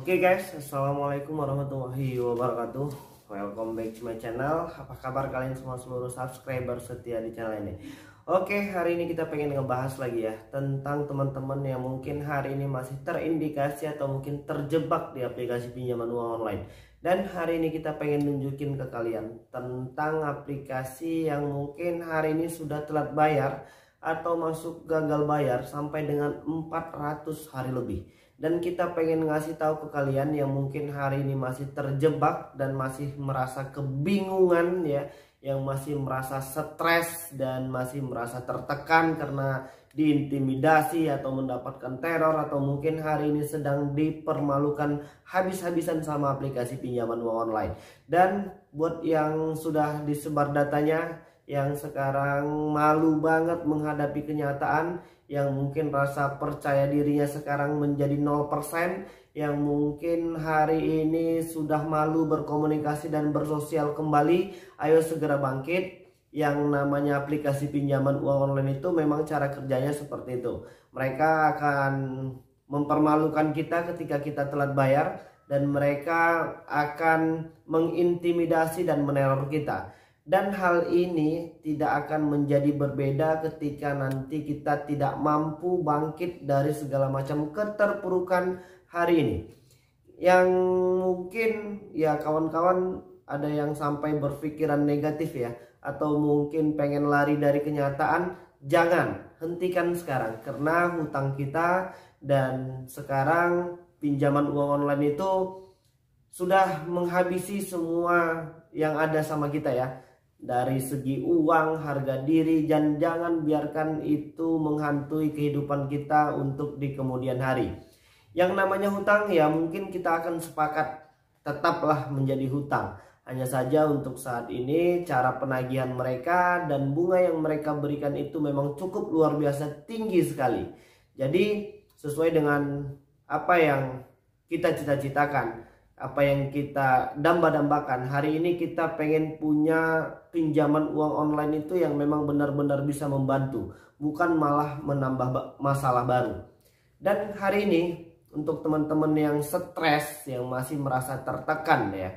Oke guys, assalamualaikum warahmatullahi wabarakatuh. Welcome back to my channel. Apa kabar kalian semua seluruh subscriber setia di channel ini? Oke, hari ini kita pengen ngebahas lagi ya tentang teman-teman yang mungkin hari ini masih terindikasi atau mungkin terjebak di aplikasi pinjaman uang online. Dan hari ini kita pengen nunjukin ke kalian tentang aplikasi yang mungkin hari ini sudah telat bayar atau masuk gagal bayar sampai dengan 400 hari lebih. Dan kita pengen ngasih tahu ke kalian yang mungkin hari ini masih terjebak dan masih merasa kebingungan ya, yang masih merasa stres dan masih merasa tertekan karena diintimidasi atau mendapatkan teror, atau mungkin hari ini sedang dipermalukan habis-habisan sama aplikasi pinjaman uang online. Dan buat yang sudah disebar datanya, yang sekarang malu banget menghadapi kenyataan, yang mungkin rasa percaya dirinya sekarang menjadi 0%, yang mungkin hari ini sudah malu berkomunikasi dan bersosial kembali, ayo segera bangkit. Yang namanya aplikasi pinjaman uang online itu memang cara kerjanya seperti itu. Mereka akan mempermalukan kita ketika kita telat bayar, dan mereka akan mengintimidasi dan meneror kita. Dan hal ini tidak akan menjadi berbeda ketika nanti kita tidak mampu bangkit dari segala macam keterpurukan hari ini. Yang mungkin ya kawan-kawan ada yang sampai berpikiran negatif ya, atau mungkin pengen lari dari kenyataan. Jangan, hentikan sekarang, karena hutang kita dan sekarang pinjaman uang online itu sudah menghabisi semua yang ada sama kita ya. Dari segi uang, harga diri, dan jangan biarkan itu menghantui kehidupan kita untuk di kemudian hari. Yang namanya hutang ya mungkin kita akan sepakat tetaplah menjadi hutang. Hanya saja untuk saat ini cara penagihan mereka dan bunga yang mereka berikan itu memang cukup luar biasa tinggi sekali. Jadi sesuai dengan apa yang kita cita-citakan, apa yang kita damba-dambakan, hari ini kita pengen punya pinjaman uang online itu yang memang benar-benar bisa membantu, bukan malah menambah masalah baru. Dan hari ini untuk teman-teman yang stres, yang masih merasa tertekan ya,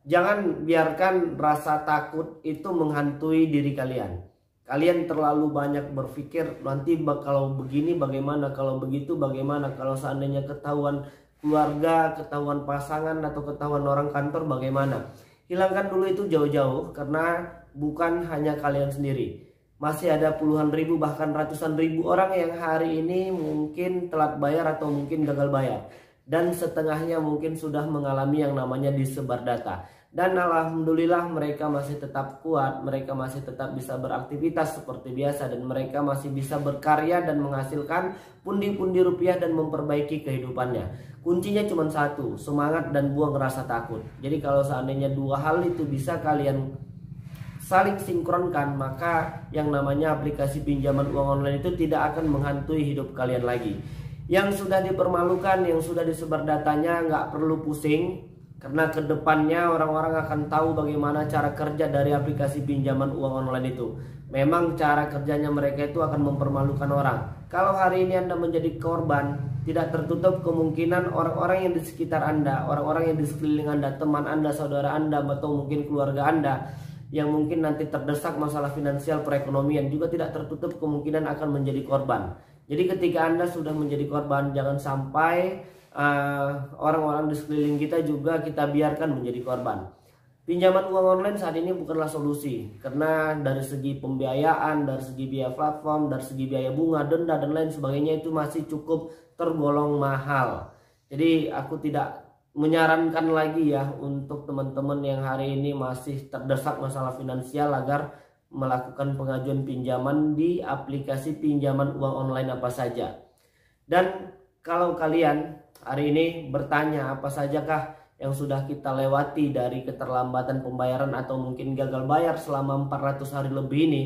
jangan biarkan rasa takut itu menghantui diri kalian. Kalian terlalu banyak berpikir nanti kalau begini bagaimana, kalau begitu bagaimana, kalau seandainya ketahuan keluarga, ketahuan pasangan, atau ketahuan orang kantor bagaimana. Hilangkan dulu itu jauh-jauh, karena bukan hanya kalian sendiri. Masih ada puluhan ribu bahkan ratusan ribu orang yang hari ini mungkin telat bayar atau mungkin gagal bayar. Dan setengahnya mungkin sudah mengalami yang namanya disebar data. Dan alhamdulillah mereka masih tetap kuat, mereka masih tetap bisa beraktivitas seperti biasa, dan mereka masih bisa berkarya dan menghasilkan pundi-pundi rupiah dan memperbaiki kehidupannya. Kuncinya cuma satu, semangat dan buang rasa takut. Jadi kalau seandainya dua hal itu bisa kalian saling sinkronkan, maka yang namanya aplikasi pinjaman uang online itu tidak akan menghantui hidup kalian lagi. Yang sudah dipermalukan, yang sudah disebar datanya, nggak perlu pusing. Karena kedepannya orang-orang akan tahu bagaimana cara kerja dari aplikasi pinjaman uang online itu. Memang cara kerjanya mereka itu akan mempermalukan orang. Kalau hari ini Anda menjadi korban, tidak tertutup kemungkinan orang-orang yang di sekitar Anda, orang-orang yang di sekeliling Anda, teman Anda, saudara Anda, atau mungkin keluarga Anda yang mungkin nanti terdesak masalah finansial perekonomian juga tidak tertutup kemungkinan akan menjadi korban. Jadi ketika Anda sudah menjadi korban, jangan sampai orang-orang di sekeliling kita juga kita biarkan menjadi korban. Pinjaman uang online saat ini bukanlah solusi, karena dari segi pembiayaan, dari segi biaya platform, dari segi biaya bunga, denda, dan lain sebagainya itu masih cukup tergolong mahal. Jadi aku tidak menyarankan lagi ya untuk teman-teman yang hari ini masih terdesak masalah finansial agar melakukan pengajuan pinjaman di aplikasi pinjaman uang online apa saja. Dan kalau kalian hari ini bertanya apa sajakah yang sudah kita lewati dari keterlambatan pembayaran atau mungkin gagal bayar selama 400 hari lebih ini,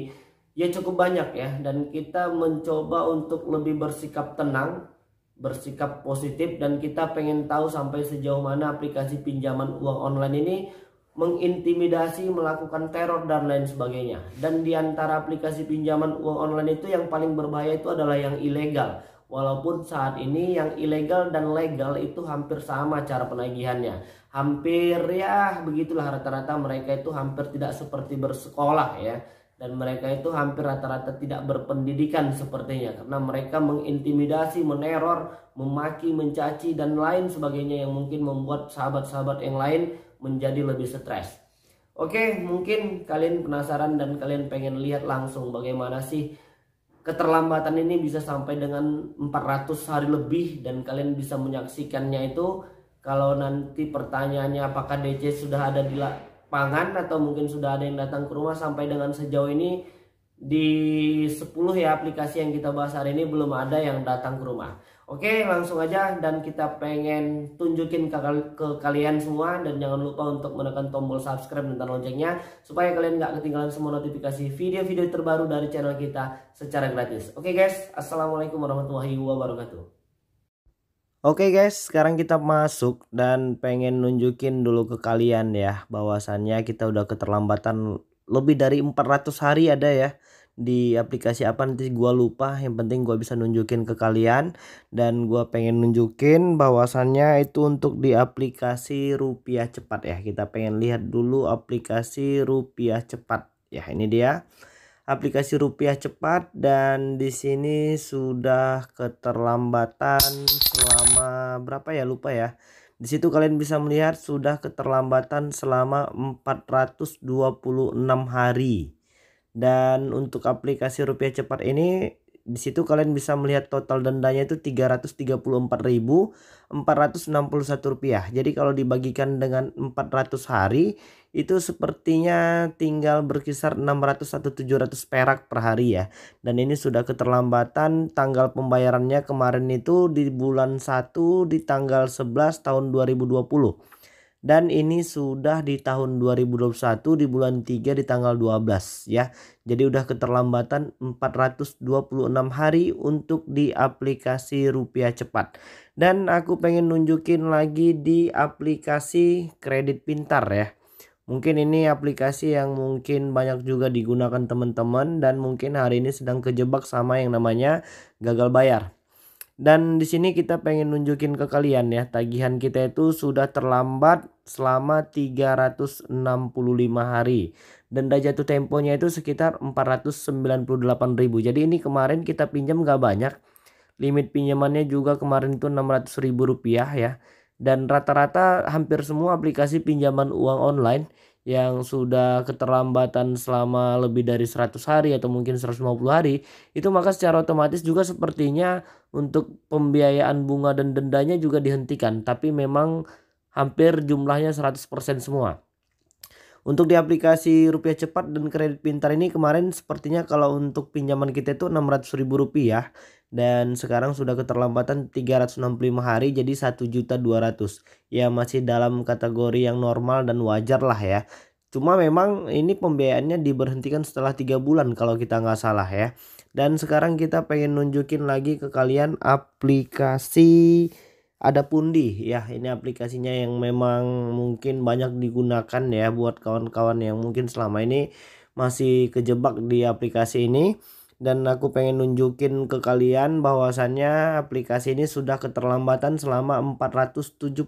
ya cukup banyak ya. Dan kita mencoba untuk lebih bersikap tenang, bersikap positif, dan kita pengen tahu sampai sejauh mana aplikasi pinjaman uang online ini mengintimidasi, melakukan teror, dan lain sebagainya. Dan di antara aplikasi pinjaman uang online itu yang paling berbahaya itu adalah yang ilegal. Walaupun saat ini yang ilegal dan legal itu hampir sama cara penagihannya. Hampir ya begitulah, rata-rata mereka itu hampir tidak seperti bersekolah ya. Dan mereka itu hampir rata-rata tidak berpendidikan sepertinya, karena mereka mengintimidasi, meneror, memaki, mencaci dan lain sebagainya yang mungkin membuat sahabat-sahabat yang lain menjadi lebih stres. Oke, mungkin kalian penasaran dan kalian pengen lihat langsung bagaimana sih keterlambatan ini bisa sampai dengan 400 hari lebih, dan kalian bisa menyaksikannya itu kalau nanti pertanyaannya apakah DC sudah ada di lapangan atau mungkin sudah ada yang datang ke rumah. Sampai dengan sejauh ini di 10 ya aplikasi yang kita bahas hari ini belum ada yang datang ke rumah. Oke, langsung aja, dan kita pengen tunjukin ke kalian semua, dan jangan lupa untuk menekan tombol subscribe dan loncengnya supaya kalian nggak ketinggalan semua notifikasi video-video terbaru dari channel kita secara gratis. Oke guys, assalamualaikum warahmatullahi wabarakatuh. Oke guys, sekarang kita masuk dan pengen nunjukin dulu ke kalian ya bahwasannya kita udah keterlambatan lebih dari 400 hari ada ya. Di aplikasi apa nanti gua lupa, yang penting gua bisa nunjukin ke kalian. Dan gua pengen nunjukin bahwasannya itu untuk di aplikasi Rupiah Cepat ya. Kita pengen lihat dulu aplikasi Rupiah Cepat ya. Ini dia aplikasi Rupiah Cepat, dan di sini sudah keterlambatan selama berapa ya, lupa ya. Di situ kalian bisa melihat sudah keterlambatan selama 426 hari. Dan untuk aplikasi Rupiah Cepat ini, di situ kalian bisa melihat total dendanya itu Rp334.461. Jadi kalau dibagikan dengan 400 hari itu sepertinya tinggal berkisar 600 atau 700 perak per hari ya. Dan ini sudah keterlambatan, tanggal pembayarannya kemarin itu di bulan 1 di tanggal 11 tahun 2020. Dan ini sudah di tahun 2021 di bulan 3 di tanggal 12 ya. Jadi udah keterlambatan 426 hari untuk di aplikasi Rupiah Cepat. Dan aku pengen nunjukin lagi di aplikasi Kredit Pintar ya. Mungkin ini aplikasi yang mungkin banyak juga digunakan teman-teman, dan mungkin hari ini sedang kejebak sama yang namanya gagal bayar. Dan di sini kita pengen nunjukin ke kalian ya, tagihan kita itu sudah terlambat selama 365 hari. Denda jatuh temponya itu sekitar 498.000. Jadi ini kemarin kita pinjam gak banyak. Limit pinjamannya juga kemarin itu Rp600.000 ya. Dan rata-rata hampir semua aplikasi pinjaman uang online yang sudah keterlambatan selama lebih dari 100 hari atau mungkin 150 hari, itu maka secara otomatis juga sepertinya untuk pembiayaan bunga dan dendanya juga dihentikan. Tapi memang hampir jumlahnya 100% semua. Untuk di aplikasi Rupiah Cepat dan Kredit Pintar ini kemarin sepertinya kalau untuk pinjaman kita itu Rp600.000, dan sekarang sudah keterlambatan 365 hari jadi 1.200.000. Ya masih dalam kategori yang normal dan wajar lah ya. Cuma memang ini pembiayaannya diberhentikan setelah 3 bulan kalau kita nggak salah ya. Dan sekarang kita pengen nunjukin lagi ke kalian aplikasi Adapundi ya. Ini aplikasinya yang memang mungkin banyak digunakan ya buat kawan-kawan yang mungkin selama ini masih kejebak di aplikasi ini. Dan aku pengen nunjukin ke kalian bahwasannya aplikasi ini sudah keterlambatan selama 479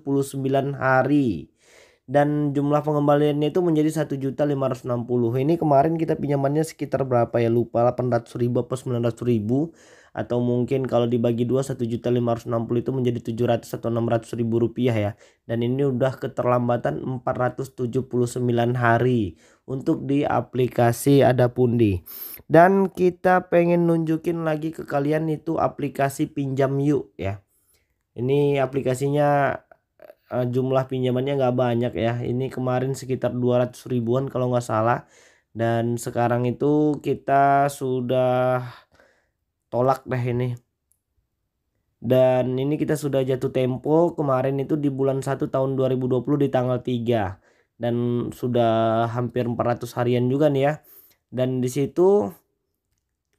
hari. Dan jumlah pengembaliannya itu menjadi 1.560. Ini kemarin kita pinjamannya sekitar berapa ya, lupa, 800.000 atau 900.000, atau mungkin kalau dibagi 2 1.560 itu menjadi 700 atau 600.000 rupiah ya. Dan ini udah keterlambatan 479 hari untuk di aplikasi Adapundi. Dan kita pengen nunjukin lagi ke kalian itu aplikasi Pinjam Yuk ya. Ini aplikasinya jumlah pinjamannya nggak banyak ya. Ini kemarin sekitar 200 ribuan kalau nggak salah. Dan sekarang itu kita sudah tolak deh ini. Dan ini kita sudah jatuh tempo kemarin itu di bulan 1 tahun 2020 di tanggal 3. Dan sudah hampir 400 harian juga nih ya. Dan di situ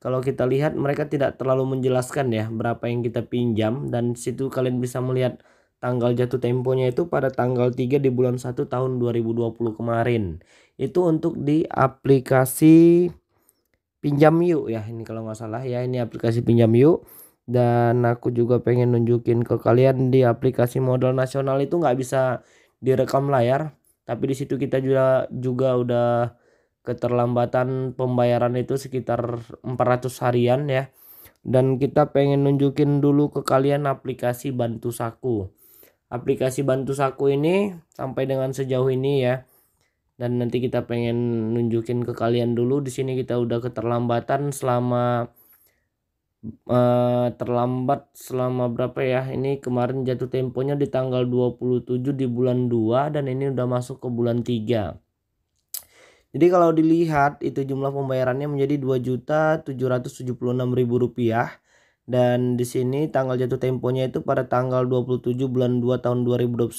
kalau kita lihat mereka tidak terlalu menjelaskan ya berapa yang kita pinjam. Dan di situ kalian bisa melihat tanggal jatuh temponya itu pada tanggal 3 di bulan 1 tahun 2020 kemarin. Itu untuk di aplikasi Pinjam Yuk ya. Ini kalau nggak salah ya, ini aplikasi Pinjam Yuk. Dan aku juga pengen nunjukin ke kalian di aplikasi modal nasional itu nggak bisa direkam layar, tapi di situ kita juga udah keterlambatan pembayaran itu sekitar 400 harian ya. Dan kita pengen nunjukin dulu ke kalian aplikasi Bantu Saku. Aplikasi Bantu Saku ini sampai dengan sejauh ini ya. Dan nanti kita pengen nunjukin ke kalian dulu. Di sini kita udah keterlambatan terlambat selama berapa ya? Ini kemarin jatuh temponya di tanggal 27 di bulan 2 dan ini udah masuk ke bulan 3. Jadi kalau dilihat itu jumlah pembayarannya menjadi Rp2.776.000 dan di sini tanggal jatuh temponya itu pada tanggal 27 bulan 2 tahun 2021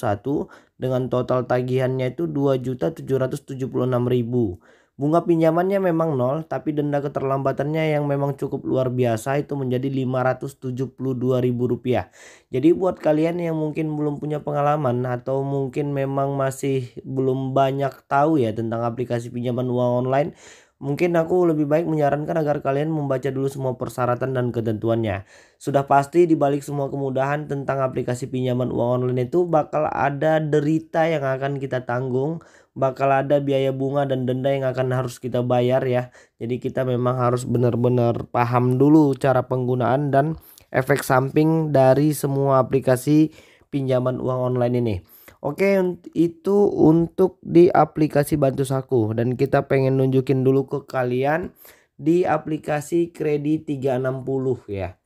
dengan total tagihannya itu Rp2.776.000. Bunga pinjamannya memang nol, tapi denda keterlambatannya yang memang cukup luar biasa itu menjadi Rp572.000. Jadi buat kalian yang mungkin belum punya pengalaman atau mungkin memang masih belum banyak tahu ya tentang aplikasi pinjaman uang online, mungkin aku lebih baik menyarankan agar kalian membaca dulu semua persyaratan dan ketentuannya. Sudah pasti di balik semua kemudahan tentang aplikasi pinjaman uang online itu bakal ada derita yang akan kita tanggung, bakal ada biaya bunga dan denda yang akan harus kita bayar ya. Jadi kita memang harus benar-benar paham dulu cara penggunaan dan efek samping dari semua aplikasi pinjaman uang online ini. Oke, itu untuk di aplikasi Bantu Saku dan kita pengen nunjukin dulu ke kalian di aplikasi Kredit 360 ya.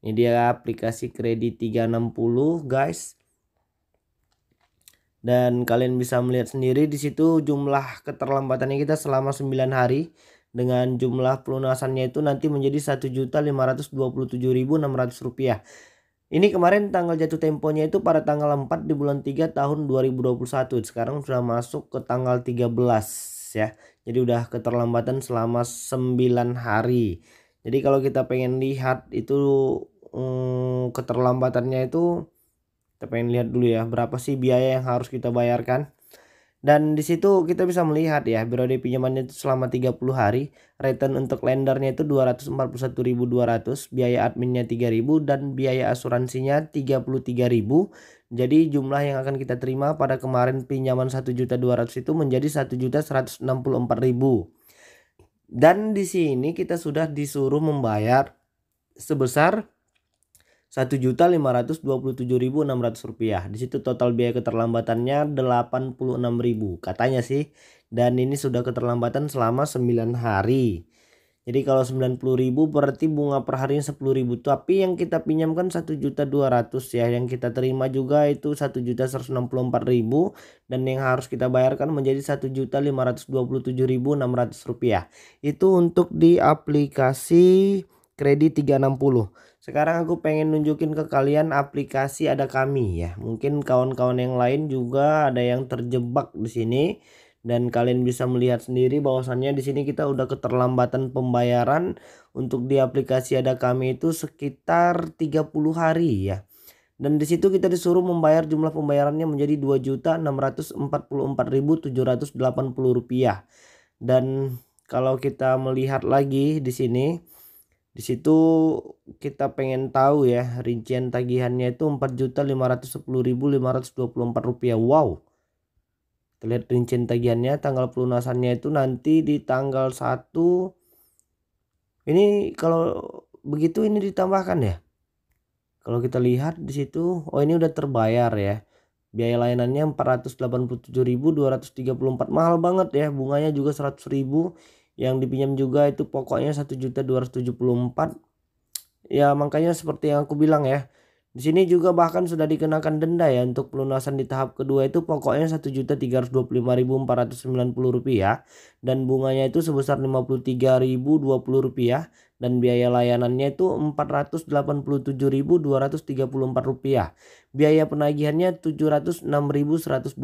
Ini dia aplikasi Kredit 360 guys. Dan kalian bisa melihat sendiri di situ jumlah keterlambatannya kita selama 9 hari dengan jumlah pelunasannya itu nanti menjadi Rp1.527.600. Ini kemarin tanggal jatuh temponya itu pada tanggal 4 di bulan 3 tahun 2021. Sekarang sudah masuk ke tanggal 13 ya. Jadi udah keterlambatan selama 9 hari. Jadi kalau kita pengen lihat itu keterlambatannya itu, kita pengen lihat dulu ya berapa sih biaya yang harus kita bayarkan. Dan di situ kita bisa melihat ya periode pinjamannya itu selama 30 hari, return untuk lendernya itu 241.200, biaya adminnya 3.000 dan biaya asuransinya 33.000. Jadi jumlah yang akan kita terima pada kemarin pinjaman 1.200.000 itu menjadi 1.164.000. Dan di sini kita sudah disuruh membayar sebesar Rp1.527.600. Di situ total biaya keterlambatannya 86.000 katanya sih. Dan ini sudah keterlambatan selama 9 hari. Jadi kalau 90.000 berarti bunga per harinya 10.000. Tapi yang kita pinjamkan 1.200.000 ya. Yang kita terima juga itu 1.164.000 dan yang harus kita bayarkan menjadi Rp1.527.600. Itu untuk di aplikasi Kredit 360. Sekarang aku pengen nunjukin ke kalian aplikasi Ada Kami ya. Mungkin kawan-kawan yang lain juga ada yang terjebak di sini dan kalian bisa melihat sendiri bahwasannya di sini kita udah keterlambatan pembayaran untuk di aplikasi Ada Kami itu sekitar 30 hari ya. Dan di situ kita disuruh membayar jumlah pembayarannya menjadi Rp2.644.780. Dan kalau kita melihat lagi di sini, di situ kita pengen tahu ya rincian tagihannya itu Rp4.510.524. Wow. Kita lihat rincian tagihannya, tanggal pelunasannya itu nanti di tanggal 1. Ini kalau begitu ini ditambahkan ya. Kalau kita lihat di situ, oh ini udah terbayar ya. Biaya layanannya Rp487.234. Mahal banget ya, bunganya juga 100.000. Yang dipinjam juga itu pokoknya 1.274. Ya makanya seperti yang aku bilang ya, di sini juga bahkan sudah dikenakan denda ya untuk pelunasan di tahap kedua itu pokoknya Rp1.325.490 dan bunganya itu sebesar Rp53.020 dan biaya layanannya itu Rp487.234. Biaya penagihannya Rp706.128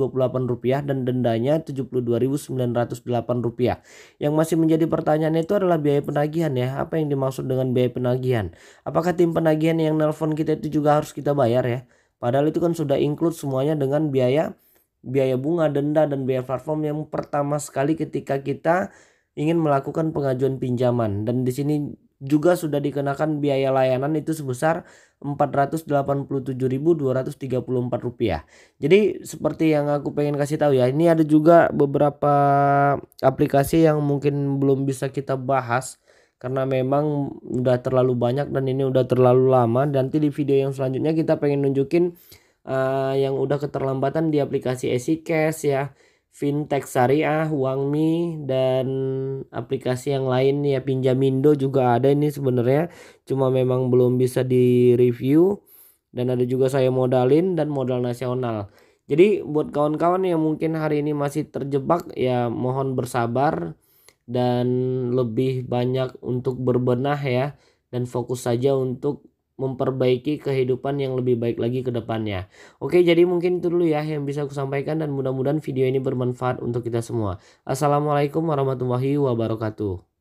dan dendanya Rp72.908. Yang masih menjadi pertanyaan itu adalah biaya penagihan ya. Apa yang dimaksud dengan biaya penagihan? Apakah tim penagihan yang nelpon kita itu juga harus kita bayar ya? Padahal itu kan sudah include semuanya dengan biaya bunga, denda dan biaya platform yang pertama sekali ketika kita ingin melakukan pengajuan pinjaman. Dan di sini juga sudah dikenakan biaya layanan itu sebesar Rp487.234. Jadi seperti yang aku pengen kasih tahu ya, ini ada juga beberapa aplikasi yang mungkin belum bisa kita bahas karena memang udah terlalu banyak dan ini udah terlalu lama. Nanti di video yang selanjutnya kita pengen nunjukin yang udah keterlambatan di aplikasi EasyCash ya, Fintech Syariah, Uangmi, dan aplikasi yang lain ya, Pinjamindo juga ada ini sebenarnya, cuma memang belum bisa di review. Dan ada juga Saya Modalin dan Modal Nasional. Jadi buat kawan-kawan yang mungkin hari ini masih terjebak ya, mohon bersabar dan lebih banyak untuk berbenah ya, dan fokus saja untuk memperbaiki kehidupan yang lebih baik lagi ke depannya. Oke, jadi mungkin itu dulu ya yang bisa aku sampaikan dan mudah-mudahan video ini bermanfaat untuk kita semua. Assalamualaikum warahmatullahi wabarakatuh.